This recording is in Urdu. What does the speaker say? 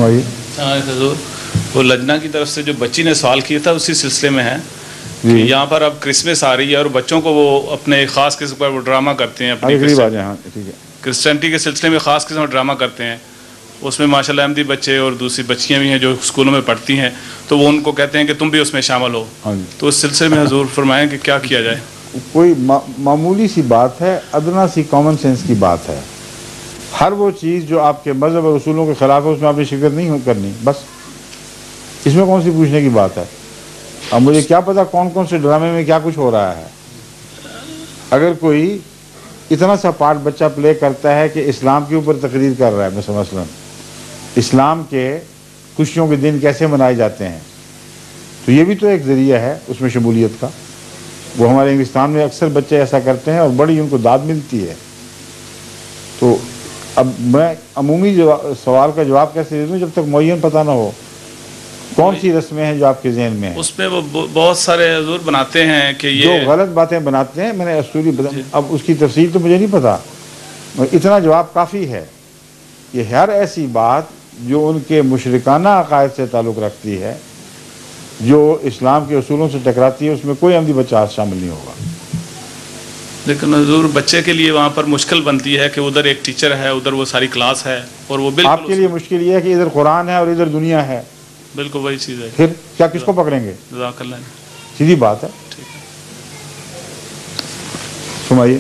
فرمائیے. حضور وہ لجنہ کی طرف سے جو بچی نے سوال کیا تھا اسی سلسلے میں ہے کہ یہاں پر اب کرسمس آ رہی ہے اور بچوں کو وہ اپنے ایک خاص قسم کا وہ ڈرامہ کرتے ہیں اپنی کرسچینٹی کے سلسلے میں خاص قسم کا ڈرامہ کرتے ہیں. اس میں ماشاء اللہ احمدی بچے اور دوسری بچیاں بھی ہیں جو اسکولوں میں پڑھتی ہیں, تو وہ ان کو کہتے ہیں کہ تم بھی اس میں شامل ہو. تو اس سلسلے میں حضور فرمائیں کہ کیا کیا جائے. کوئی معمولی سی بات ہے, ادنا سی کامن سینس کی بات ہے. ہر وہ چیز جو آپ کے مذہب اور اصولوں کے خلاف ہے اس میں آپ نے شرکت نہیں کرنی, بس. اس میں کون سی پوچھنے کی بات ہے. اب مجھے کیا پتا کون کون سے ڈرامے میں کیا کچھ ہو رہا ہے. اگر کوئی اتنا سا پارٹ بچہ پلے کرتا ہے کہ اسلام کے اوپر تقریر کر رہا ہے, مثلا اسلام کے خوشیوں کے دن کیسے منائے جاتے ہیں, تو یہ بھی تو ایک ذریعہ ہے اس میں شمولیت کا. وہ ہمارے انگلستان میں اکثر بچے ایسا کرتے ہیں اور بڑی ان کو داد ملتی ہے. تو اب میں عمومی سوال کا جواب کیسے دے دوں جب تک معین پتہ نہ ہو کون سی رسمیں ہیں جو آپ کے ذہن میں ہیں. اس میں وہ بہت سارے حضور بناتے ہیں کہ یہ جو غلط باتیں بناتے ہیں, میں نے اصولی اب اس کی تفصیل تو مجھے نہیں پتا, اتنا جواب کافی ہے. یہ ہر ایسی بات جو ان کے مشرکانہ عقائد سے تعلق رکھتی ہے, جو اسلام کے اصولوں سے ٹکراتی ہے, اس میں کوئی احمدی بچہ شامل نہیں ہوگا. لیکن حضور بچے کے لیے وہاں پر مشکل بنتی ہے کہ ادھر ایک ٹیچر ہے, ادھر وہ ساری کلاس ہے, اور وہ بالکل آپ کے لیے مشکل یہ ہے کہ ادھر قرآن ہے اور ادھر دنیا ہے. بالکل وہی چیز ہے. پھر کیا کس کو پکڑیں گے؟ جزاک اللہ. سیدھی بات ہے. ٹھیک ہے, سمائیے.